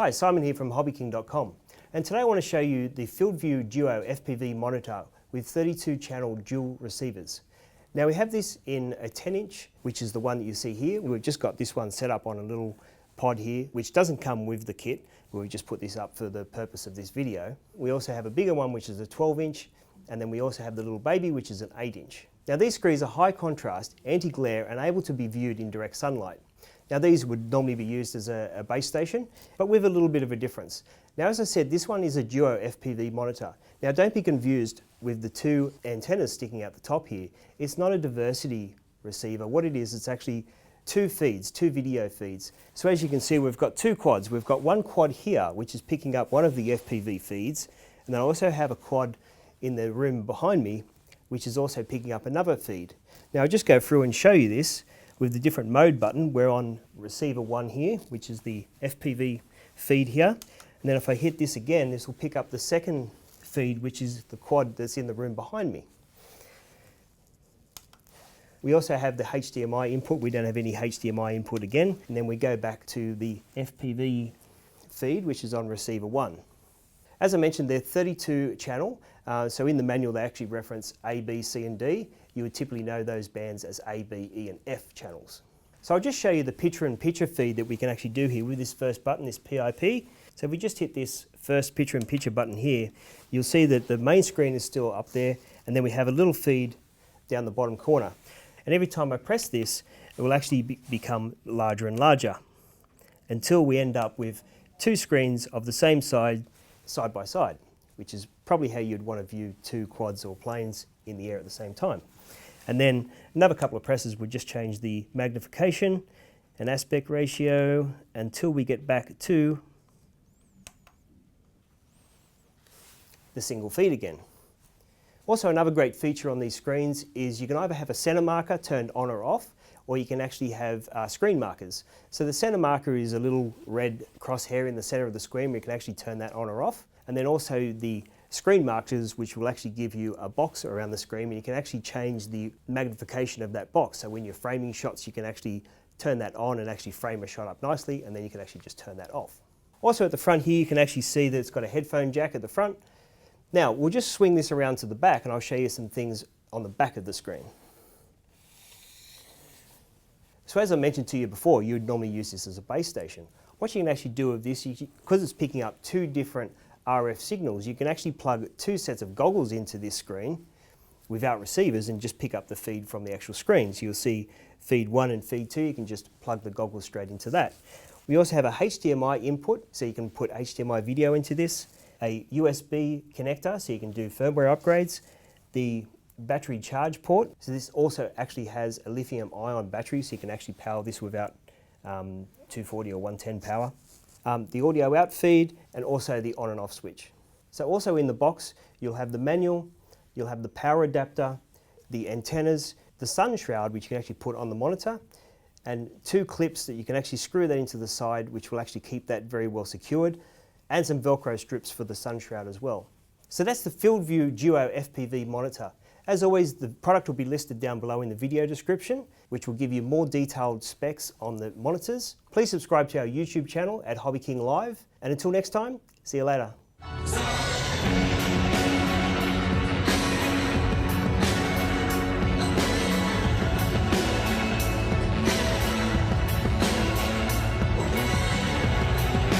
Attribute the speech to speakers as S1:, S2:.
S1: Hi, Simon here from HobbyKing.com, and today I want to show you the Field View Duo FPV monitor with 32 channel dual receivers. Now we have this in a 10-inch, which is the one that you see here. We've just got this one set up on a little pod here, which doesn't come with the kit. We've just put this up for the purpose of this video. We also have a bigger one, which is a 12-inch, and then we also have the little baby, which is an 8-inch. Now these screens are high contrast, anti-glare, and able to be viewed in direct sunlight. Now these would normally be used as a base station, but with a little bit of a difference. Now as I said, this one is a Duo FPV monitor. Now don't be confused with the two antennas sticking out the top here. It's not a diversity receiver. What it is, it's actually two feeds, two video feeds. So as you can see, we've got two quads. We've got one quad here, which is picking up one of the FPV feeds, and then I also have a quad in the room behind me, which is also picking up another feed. Now I'll just go through and show you this. With the different mode button, we're on receiver 1 here, which is the FPV feed here. And then if I hit this again, this will pick up the second feed, which is the quad that's in the room behind me. We also have the HDMI input. We don't have any HDMI input again. And then we go back to the FPV feed, which is on receiver 1. As I mentioned, they're 32 channel. So in the manual, they actually reference A, B, C, and D. You would typically know those bands as A, B, E, and F channels. So I'll just show you the picture-in-picture feed that we can actually do here with this first button, this PIP. So if we just hit this first picture-in-picture button here, you'll see that the main screen is still up there, and then we have a little feed down the bottom corner. And every time I press this, it will actually become larger and larger until we end up with two screens of the same side by side, which is probably how you'd want to view two quads or planes in the air at the same time. And then another couple of presses would just change the magnification and aspect ratio until we get back to the single feed again. Also, another great feature on these screens is you can either have a center marker turned on or off, or you can actually have screen markers. So the center marker is a little red crosshair in the center of the screen. We can actually turn that on or off. And then also the screen markers, which will actually give you a box around the screen, and you can actually change the magnification of that box. So when you're framing shots, you can actually turn that on and actually frame a shot up nicely, and then you can actually just turn that off. Also at the front here, you can actually see that it's got a headphone jack at the front. Now, we'll just swing this around to the back, and I'll show you some things on the back of the screen. So as I mentioned to you before, you would normally use this as a base station. What you can actually do with this, because it's picking up two different RF signals, you can actually plug two sets of goggles into this screen without receivers and just pick up the feed from the actual screen. So you'll see feed 1 and feed 2, you can just plug the goggles straight into that. We also have a HDMI input, so you can put HDMI video into this, a USB connector, so you can do firmware upgrades, the battery charge port, so this also actually has a lithium-ion battery, so you can actually power this without 240 or 110 power. The audio out feed, and also the on and off switch. So also in the box, you'll have the manual, you'll have the power adapter, the antennas, the sun shroud, which you can actually put on the monitor, and two clips that you can actually screw that into the side, which will actually keep that very well secured, and some Velcro strips for the sun shroud as well. So that's the Field View Duo FPV monitor. As always, the product will be listed down below in the video description, which will give you more detailed specs on the monitors. Please subscribe to our YouTube channel at HobbyKing Live, and until next time, see you later.